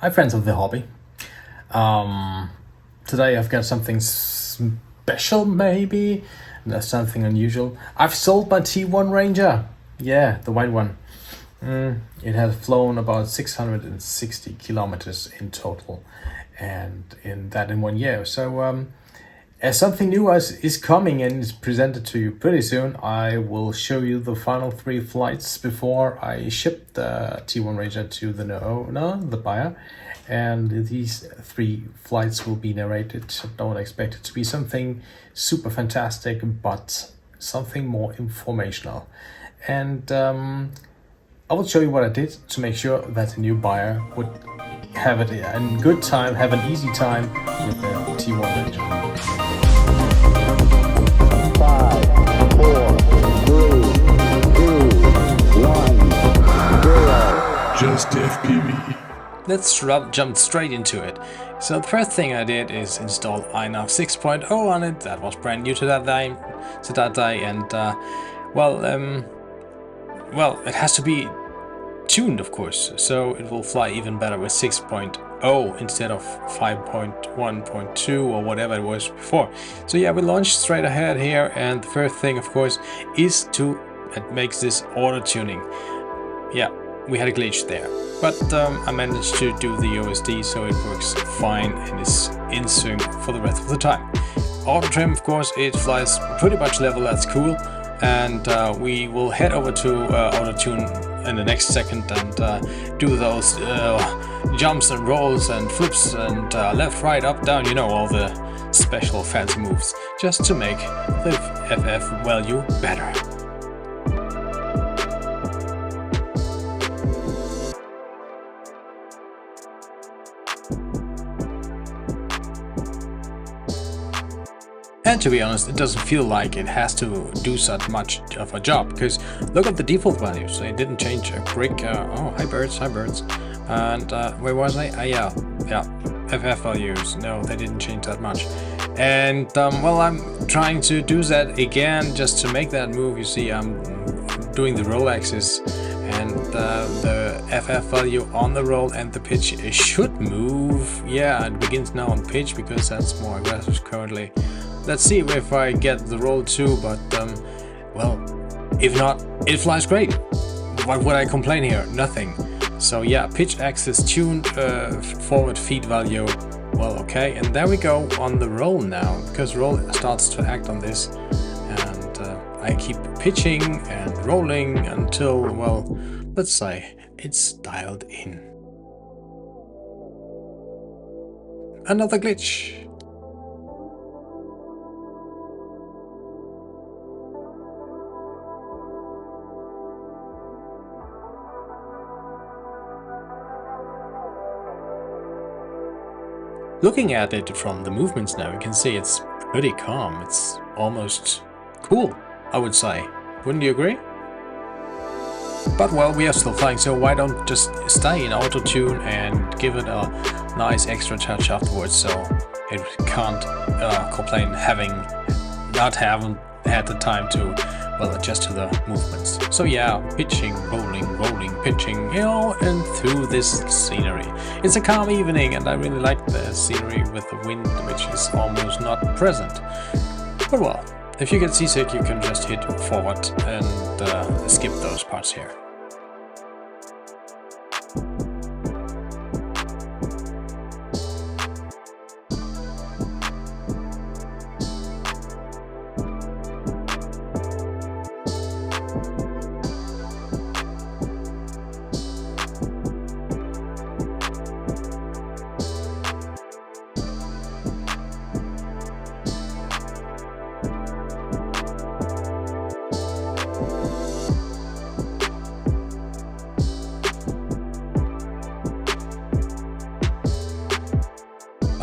Hi friends of the hobby. Today I've got something special maybe, something unusual. I've sold my T1 Ranger. Yeah, the white one. It has flown about 660 kilometers in total, and in 1 year. So as something new is coming and is presented to you pretty soon, I will show you the final 3 flights before I ship the T1 Ranger to the owner, the buyer. And these 3 flights will be narrated. Don't expect it to be something super fantastic, but something more informational. And I will show you what I did to make sure that the new buyer would have a good time, have an easy time with the T1 Ranger. 5, 4, 3, 2, 1, 0. Just FPV. Let's jump straight into it. So the first thing I did is install INAV 6.0 on it. That was brand new to that day, and well, it has to be tuned, of course, so it will fly even better with 6.0 instead of 5.1.2 or whatever it was before. So yeah, we launched straight ahead here, and the first thing, of course, is to make this auto tuning. Yeah, we had a glitch there, but I managed to do the OSD, so it works fine and is in sync for the rest of the time. Auto trim, of course, it flies pretty much level. That's cool. And we will head over to auto tune in the next second and do those jumps and rolls and flips and left, right, up, down, you know, all the special fancy moves, just to make the FF value better. And to be honest, it doesn't feel like it has to do such much of a job, because look at the default values. They didn't change a brick. Oh, hi birds. And where was I? Yeah, FF values. No, they didn't change that much. And well, I'm trying to do that again just to make that move. You see, I'm doing the roll axis, and the FF value on the roll and the pitch should move. Yeah, it begins now on pitch because that's more aggressive currently. Let's see if I get the roll too, but well, if not, it flies great. Why would I complain here? Nothing. So yeah, pitch axis tuned, forward feed value. Well, okay, and there we go on the roll now, because roll starts to act on this, and I keep pitching and rolling until, well, let's say it's dialed in. Another glitch. Looking at it from the movements now, you can see it's pretty calm. It's almost cool, I would say. Wouldn't you agree? But well, we are still flying, so why don't just stay in auto tune and give it a nice extra touch afterwards, so it can't complain not having had the time to, well, adjust to the movements. So yeah, pitching, rolling, pitching, you know, and through this scenery. It's a calm evening, and I really like the scenery with the wind, which is almost not present. But well, if you get seasick, you can just hit forward and skip those parts here.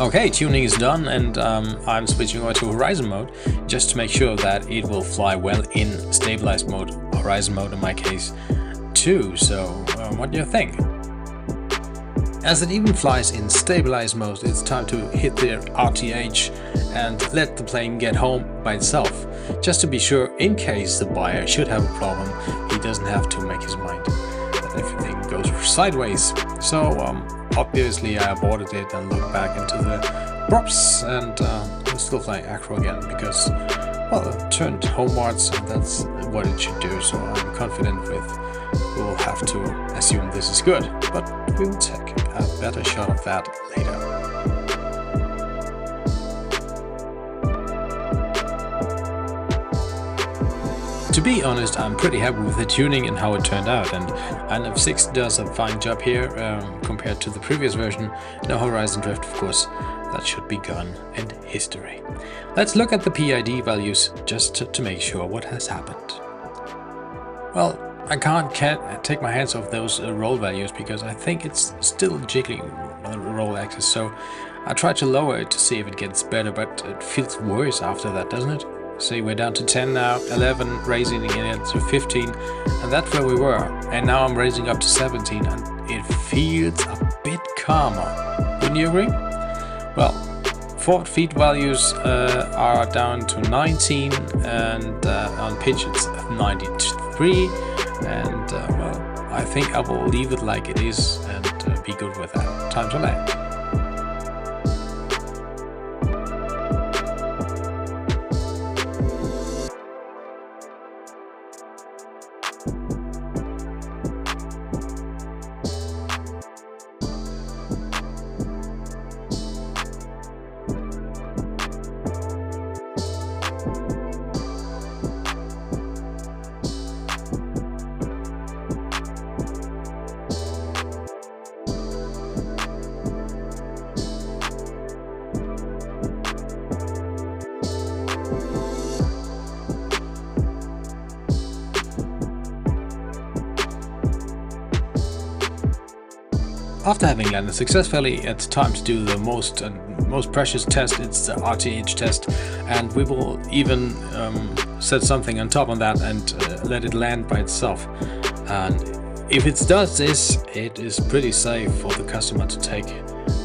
Okay, tuning is done, and I'm switching over to horizon mode just to make sure that it will fly well in stabilized mode, horizon mode in my case too. So what do you think? As it even flies in stabilized mode, it's time to hit the RTH and let the plane get home by itself, just to be sure, in case the buyer should have a problem, he doesn't have to make his mind that everything goes sideways. So obviously I aborted it and looked back into the props and I'm still flying acro again because, well, it turned homewards and that's what it should do, so I'm confident we'll have to assume this is good, but we will take a better shot of that later. To be honest, I'm pretty happy with the tuning and how it turned out, and INAV 6 does a fine job here compared to the previous version. No horizon drift, of course, that should be gone in history. Let's look at the PID values just to make sure what has happened. Well, I can't take my hands off those roll values because I think it's still jiggling the roll axis, so I tried to lower it to see if it gets better, but it feels worse after that, doesn't it? See, we're down to 10 now, 11, raising it to 15, and that's where we were. And now I'm raising up to 17, and it feels a bit calmer. Wouldn't you agree? Well, forward feet values are down to 19, and on pitch it's 93, and well, I think I will leave it like it is and be good with that. Time to land. After having landed successfully, it's time to do the most precious test. It's the RTH test, and we will even set something on top of that and let it land by itself. And if it does this, it is pretty safe for the customer to take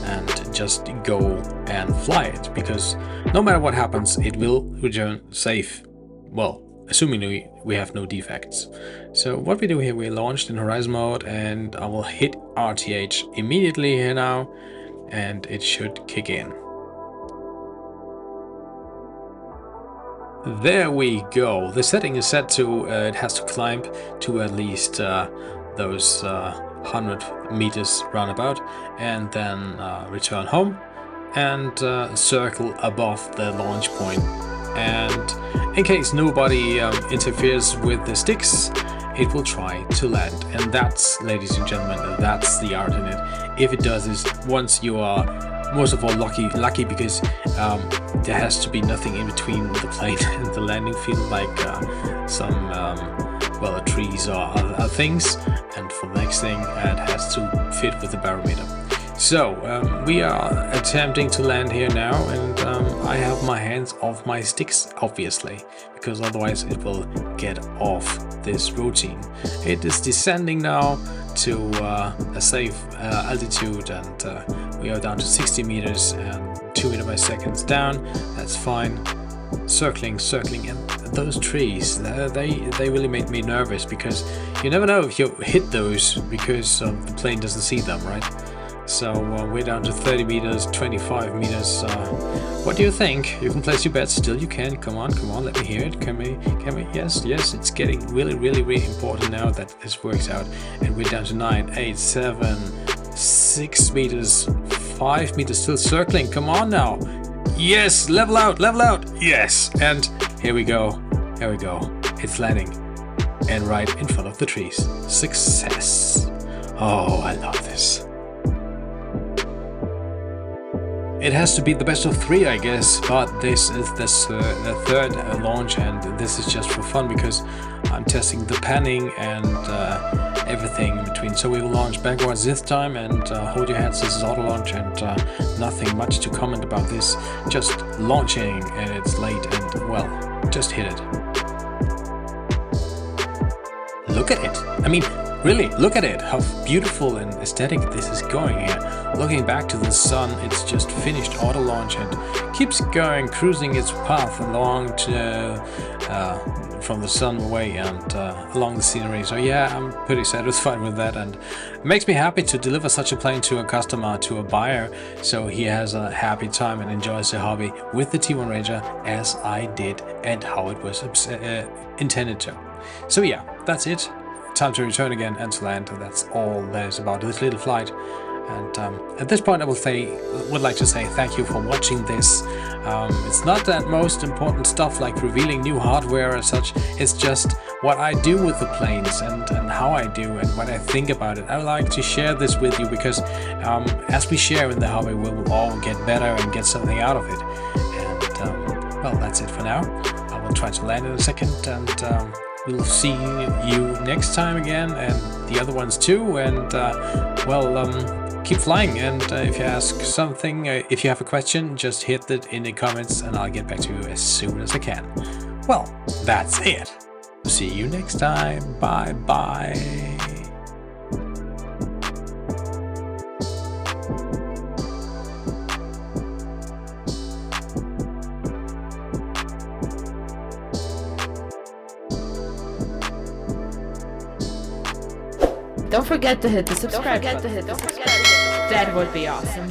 and just go and fly it, because no matter what happens, it will return safe. Well, assuming we have no defects. So what we do here, we launched in horizon mode, and I will hit RTH immediately here now, and it should kick in. There we go. The setting is set to, it has to climb to at least those 100 meters roundabout, and then return home and circle above the launch point. And in case nobody interferes with the sticks, it will try to land. And that's, ladies and gentlemen, that's the art in it. If it does this, once you are, most of all, lucky because there has to be nothing in between the plane and the landing field, like some well, trees or other things. And for the next thing, it has to fit with the barometer. So we are attempting to land here now, and I have my hands off my sticks, obviously, because otherwise it will get off this routine. It is descending now to a safe altitude, and we are down to 60 meters and 2 meters by seconds down. That's fine. Circling, and those trees, they really made me nervous, because you never know if you hit those because the plane doesn't see them, right? So we're down to 30 meters, 25 meters. What do you think? You can place your bets still. You can. Come on, let me hear it. Can we? Yes, it's getting really important now that this works out. And we're down to 9, 8, 7, 6 meters, 5 meters still circling. Come on now. Yes, level out. Yes, and here we go. It's landing. And right in front of the trees. Success. Oh, I love this. It has to be the best of 3, I guess, but this is the third launch, and this is just for fun because I'm testing the panning and everything in between. So we will launch backwards this time, and hold your hands, this is auto launch, and nothing much to comment about this, just launching, and it's late, and well, just hit it. Look at it. I mean, really, look at it, how beautiful and aesthetic this is going here. looking back to the sun, it's just finished auto launch and keeps going, cruising its path along from the sun away and along the scenery. So yeah, I'm pretty satisfied with that, and it makes me happy to deliver such a plane to a customer, to a buyer, so he has a happy time and enjoys the hobby with the T1 Ranger as I did and how it was intended to. So yeah, that's it. Time to return again and to land, and that's all there's about this little flight. And at this point I would like to say thank you for watching this. It's not that most important stuff like revealing new hardware or such, it's just what I do with the planes and how I do and what I think about it. I would like to share this with you because as we share in the hobby, we'll all get better and get something out of it. And well, that's it for now. I will try to land in a second, and we'll see you next time again, and the other ones too. And keep flying, and if you ask something, if you have a question, just hit it in the comments and I'll get back to you as soon as I can. Well, that's it. See you next time. Bye bye. Don't forget to hit the subscribe button. That would be awesome.